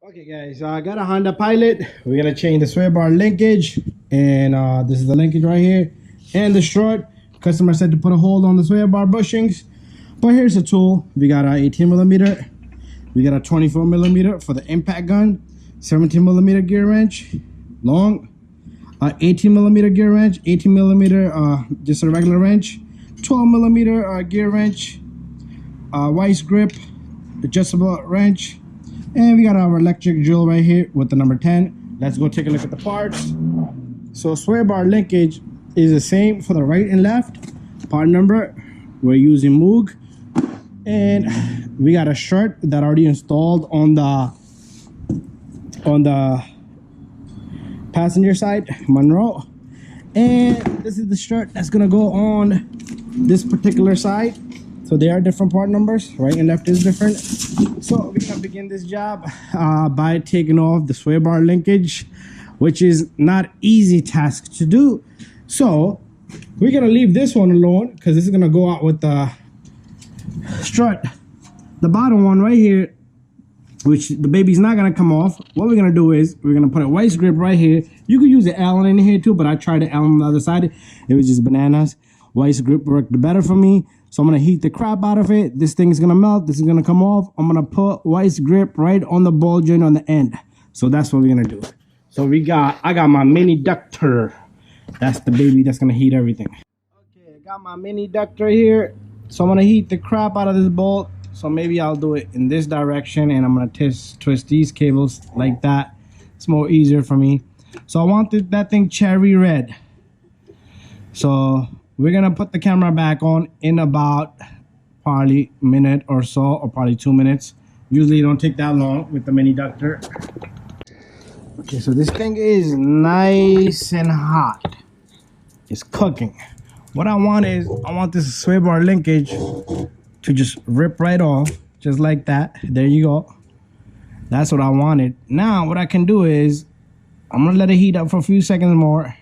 Okay guys, I got a Honda Pilot. We're gonna change the sway bar linkage, and this is the linkage right here, and the strut. Customer said to put a hold on the sway bar bushings, but here's the tool. We got a 18mm, we got a 24mm for the impact gun, 17mm gear wrench, long, 18mm gear wrench, 18mm just a regular wrench, 12mm gear wrench, vice grip, adjustable wrench. And we got our electric drill right here with the number 10. Let's go take a look at the parts. So sway bar linkage is the same for the right and left. Part number, we're using Moog. And we got a strut that already installed on the passenger side, Monroe. And this is the strut that's gonna go on this particular side. So they are different part numbers, right and left is different. So we're gonna begin this job by taking off the sway bar linkage, which is not easy task to do. So we're gonna leave this one alone because this is gonna go out with the strut. The bottom one right here, which the baby's not gonna come off, what we're gonna do is we're gonna put a vice grip right here. You could use the Allen in here too, but I tried the Allen on the other side. It was just bananas. Vice grip worked better for me. So I'm gonna heat the crap out of it. This thing is gonna melt. This is gonna come off. I'm gonna put vice grip right on the ball joint on the end. So that's what we're gonna do. So I got my mini ductor. That's the baby that's gonna heat everything. Okay, I got my mini ductor here. So I'm gonna heat the crap out of this bolt. So maybe I'll do it in this direction, and I'm gonna twist these cables like that. It's more easier for me. So I wanted that thing cherry red. So we're gonna put the camera back on in about probably a minute or so, or probably 2 minutes. Usually it don't take that long with the mini ductor. Okay, so this thing is nice and hot. It's cooking. What I want is, I want this sway bar linkage to just rip right off, just like that. There you go. That's what I wanted. Now what I can do is, I'm gonna let it heat up for a few seconds more.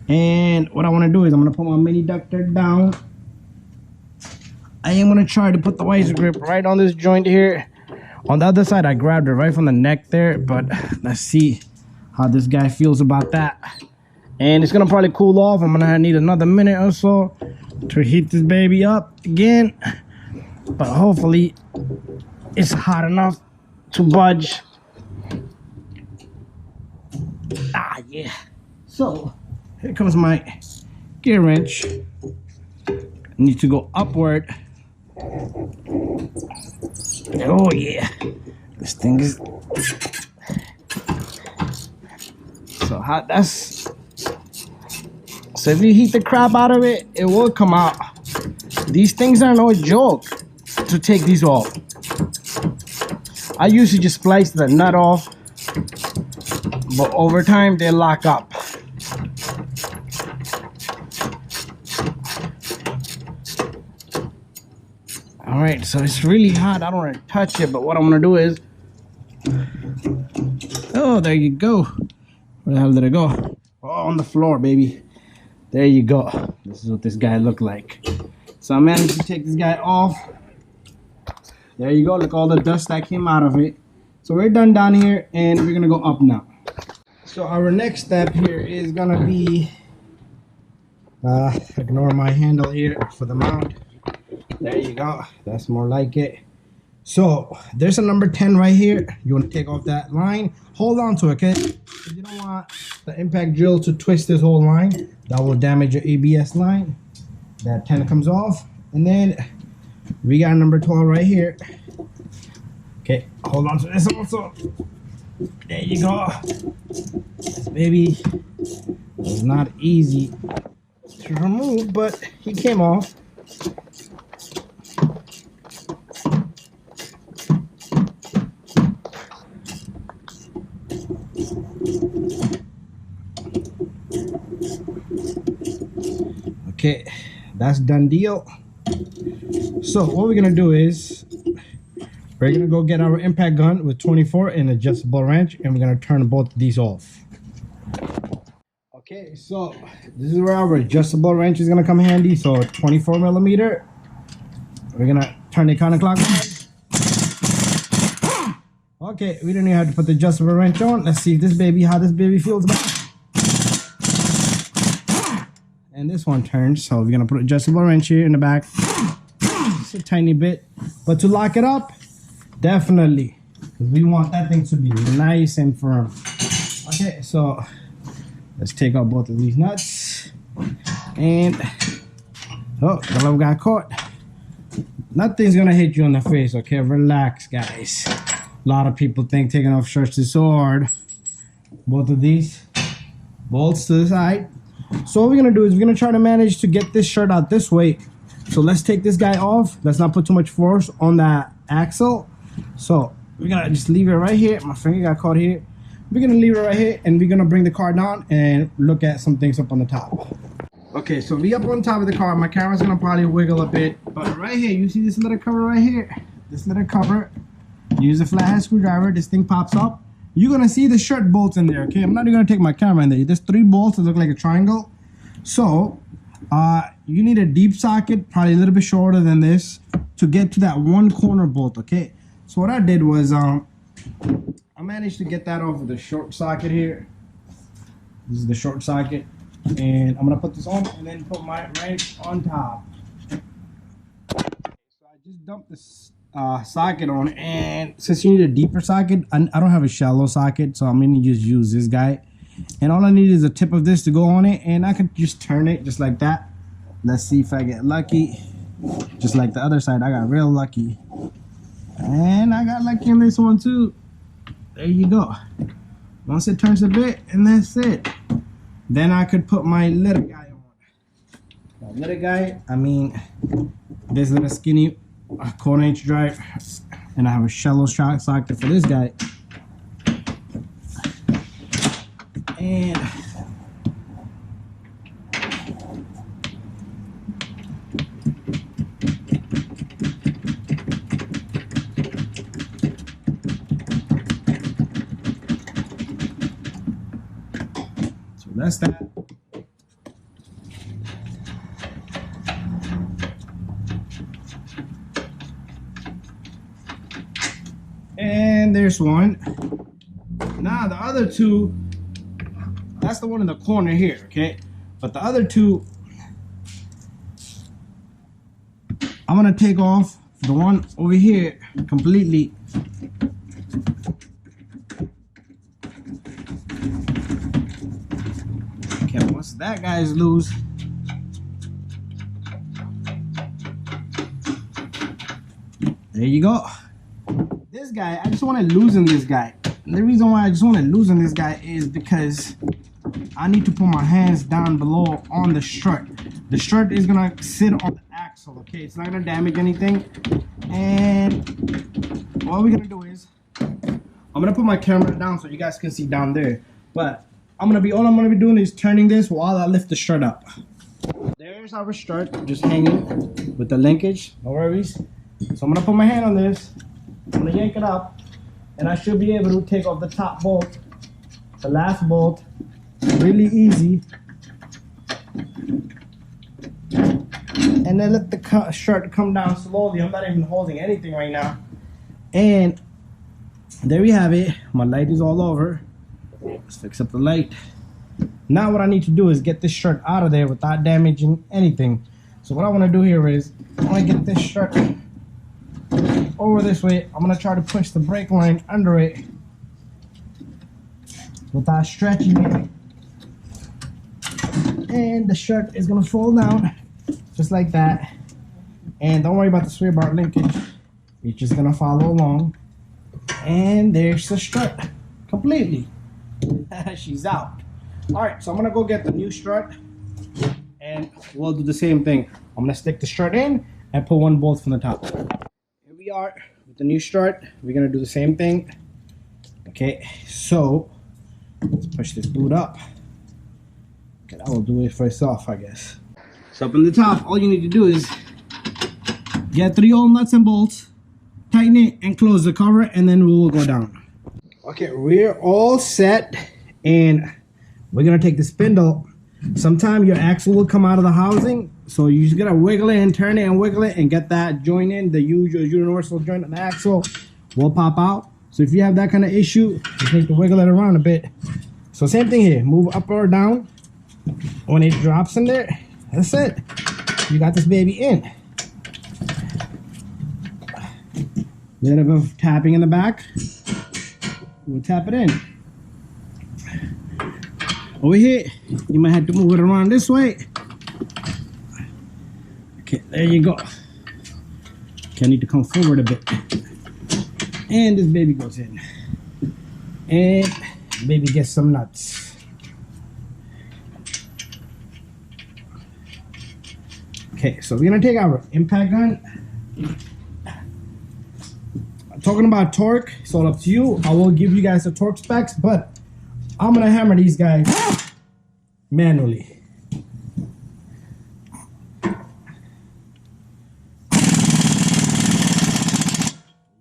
And what I want to do is I'm going to put my mini ductor down. I am going to try to put the vice grip right on this joint here. On the other side, I grabbed it right from the neck there, but let's see how this guy feels about that. And it's going to probably cool off. I'm going to need another minute or so to heat this baby up again. But hopefully it's hot enough to budge. Ah, yeah. So here comes my gear wrench. I need to go upward. Oh yeah, this thing is so hot. So if you heat the crap out of it, it will come out. These things are no joke to take these off. I usually just splice the nut off, but over time they lock up. All right, so it's really hot. I don't want to touch it, but what I'm gonna do is, oh, there you go. Where the hell did it go? Oh, on the floor, baby. There you go. This is what this guy looked like. So I managed to take this guy off. There you go. Look, all the dust that came out of it. So we're done down here, and we're gonna go up now. So our next step here is gonna be, ignore my handle here for the mount. There you go. That's more like it. So there's a number 10 right here. You want to take off that line. Hold on to it, okay? You don't want the impact drill to twist this whole line. That will damage your ABS line. That 10 comes off. And then we got number 12 right here. Okay, hold on to this also. There you go. This baby was not easy to remove, but he came off. Okay, that's done deal. So what we're gonna do is we're gonna go get our impact gun with 24 and adjustable wrench, and we're gonna turn both of these off. Okay, so this is where our adjustable wrench is gonna come handy. So 24mm. We're gonna turn it counterclockwise. Okay, we don't even have to put the adjustable wrench on. Let's see if this baby, how this baby feels about it. And this one turns, so we're gonna put adjustable wrench here in the back. Just a tiny bit, but to lock it up, definitely, because we want that thing to be nice and firm. Okay, so let's take out both of these nuts. And oh, the glove got caught. Nothing's gonna hit you in the face, okay? Relax, guys. A lot of people think taking off shirts is so hard. Both of these bolts to the side. So what we're gonna do is we're gonna try to manage to get this shirt out this way. So let's take this guy off. Let's not put too much force on that axle. So we're gonna just leave it right here. My finger got caught here. We're gonna leave it right here, and we're gonna bring the car down and look at some things up on the top. Okay, so we up on top of the car. My camera's gonna probably wiggle a bit, but right here, you see this little cover right here? This little cover, use a flathead screwdriver, this thing pops up. You're gonna see the shirt bolts in there, okay? I'm not even gonna take my camera in there. There's 3 bolts that look like a triangle. So, you need a deep socket, probably a little bit shorter than this, to get to that one corner bolt, okay? So what I did was, I managed to get that off of the short socket here. This is the short socket. And I'm gonna put this on and then put my wrench on top. So I just dumped this socket on, and since you need a deeper socket, I don't have a shallow socket, so I'm gonna just use this guy. And all I need is a tip of this to go on it, and I could just turn it just like that. Let's see if I get lucky. Just like the other side, I got real lucky. And I got lucky on this one too. There you go. Once it turns a bit, and that's it. Then I could put my little guy on. My little guy, I mean, this little skinny 1/4" drive, and I have a shallow socket for this guy. And so that's that. And there's one. Now the other 2, that's the one in the corner here, okay? But the other 2, I'm gonna take off the one over here completely. Okay, once that guy is loose, there you go. This guy, I just want to loosen this guy. And the reason why I just want to loosen this guy is because I need to put my hands down below on the strut. The strut is gonna sit on the axle, okay? It's not gonna damage anything. And all we're gonna do is, I'm gonna put my camera down so you guys can see down there. But all I'm gonna be doing is turning this while I lift the strut up. There's our strut just hanging with the linkage, no worries. So I'm gonna put my hand on this, I'm gonna yank it up, and I should be able to take off the top bolt, the last bolt, really easy. And then let the shirt come down slowly. I'm not even holding anything right now. And there we have it. My light is all over. Let's fix up the light. Now what I need to do is get this shirt out of there without damaging anything. So what I want to do here is, I want to get this shirt over this way. I'm going to try to push the brake line under it without stretching it. And the shirt is going to fall down just like that. And don't worry about the sway bar linkage. It's just going to follow along. And there's the strut completely. She's out. Alright, so I'm going to go get the new strut. And we'll do the same thing. I'm going to stick the strut in and put one bolt from the top. Here we are with the new strut. We're going to do the same thing. Okay, so let's push this boot up. Okay, that will do it for itself, I guess. So up in the top, all you need to do is get 3 old nuts and bolts, tighten it, and close the cover, and then we will go down. Okay, we're all set, and we're gonna take the spindle. Sometime your axle will come out of the housing, so you just gotta wiggle it and turn it and wiggle it and get that joint in. The usual universal joint of the axle will pop out. So if you have that kind of issue, you need to wiggle it around a bit. So same thing here, move up or down. When it drops in there, that's it. You got this baby in. Little bit of tapping in the back. We'll tap it in. Over here, you might have to move it around this way. Okay, there you go. Okay, I need to come forward a bit. And this baby goes in. And baby gets some nuts. Okay, so we're gonna take our impact gun. Talking about torque, it's all up to you. I will give you guys the torque specs, but I'm gonna hammer these guys manually.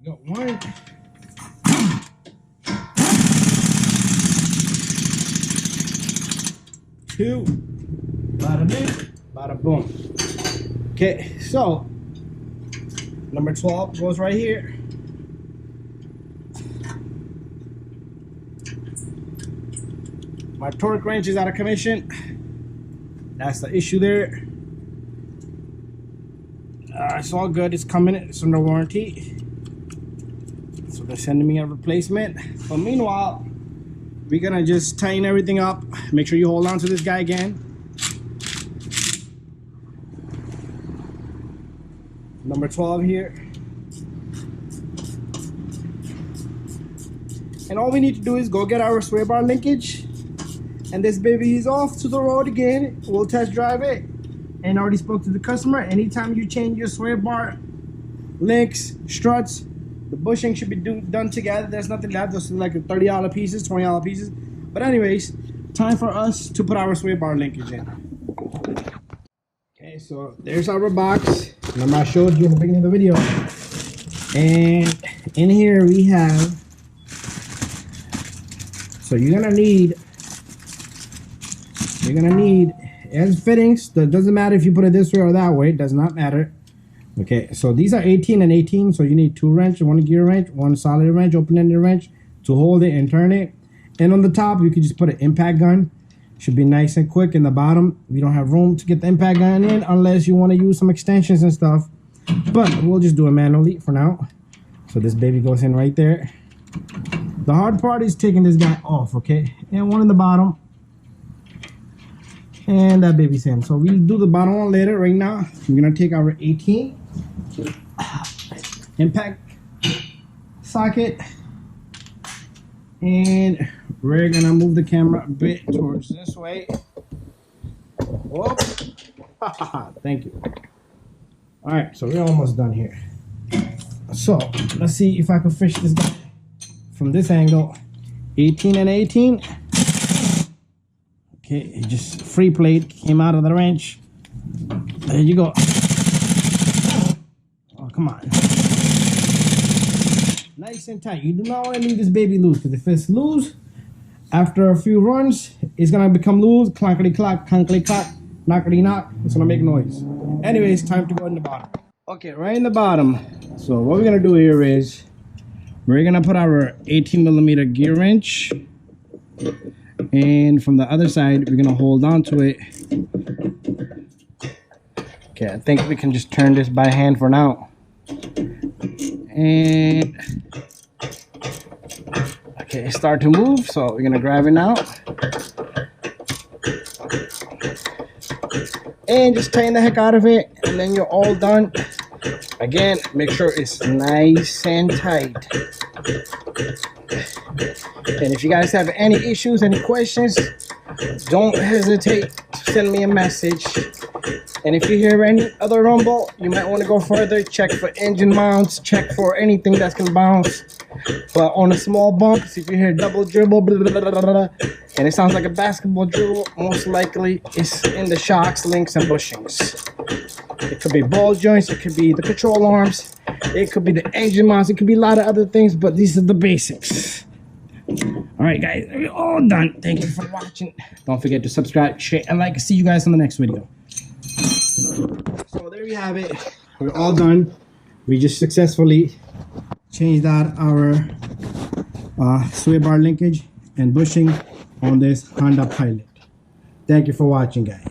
You got one. Two. Bada bing, bada boom. Okay, so number 12 goes right here. My torque wrench is out of commission. That's the issue there. It's all good. It's coming. It's under warranty. So they're sending me a replacement. But meanwhile, we're gonna just tighten everything up. Make sure you hold on to this guy again. Number 12 here. And all we need to do is go get our sway bar linkage. And this baby is off to the road again. We'll test drive it. And I already spoke to the customer. Anytime you change your sway bar, links, struts, the bushing should be done together. There's nothing left. Those are like $30 pieces, $20 pieces. But anyways, time for us to put our sway bar linkage in. Okay, so there's our box. Remember I showed you in the beginning of the video. And in here we have, so you're gonna need as fittings. That doesn't matter if you put it this way or that way, it does not matter. Okay, so these are 18 and 18, so you need 2 wrenches, 1 gear wrench, 1 solid wrench, open-ended wrench to hold it and turn it. And on the top you can just put an impact gun. Should be nice and quick. In the bottom we don't have room to get the impact gun in unless you want to use some extensions and stuff, but we'll just do it manually for now. So this baby goes in right there. The hard part is taking this guy off, okay? And one in the bottom. And that baby's in. So we'll do the bottom one later. Right now, we're gonna take our 18 impact socket, and we're gonna move the camera a bit towards this way. Whoop. Thank you. All right, so we're almost done here. So let's see if I can fish this guy from this angle. 18 and 18. Okay, it just free plate came out of the wrench. There you go. Oh, come on. Nice and tight. You do not want to leave this baby loose, because if it's loose, after a few runs, it's gonna become loose. Clankety clack, clankety clack, knockety knock. It's gonna make noise. Anyways, time to go in the bottom. Okay, right in the bottom. So what we're gonna do here is we're gonna put our 18mm gear wrench. And from the other side, we're gonna hold on to it. Okay, I think we can just turn this by hand for now. And okay, start to move. So we're gonna grab it now. And just tighten the heck out of it, and then you're all done. Again, make sure it's nice and tight. And if you guys have any issues, any questions, don't hesitate to send me a message. And if you hear any other rumble, you might want to go further. Check for engine mounts, check for anything that can bounce. But on the small bumps, if you hear double dribble, blah, blah, blah, blah, blah, and it sounds like a basketball dribble, most likely it's in the shocks, links, and bushings. It could be ball joints, it could be the control arms, it could be the engine mounts, it could be a lot of other things, but these are the basics. Alright guys, we're all done. Thank you for watching. Don't forget to subscribe, share, and like. See you guys in the next video. So there you have it. We're all done. We just successfully changed out our sway bar linkage and bushing on this Honda Pilot. Thank you for watching, guys.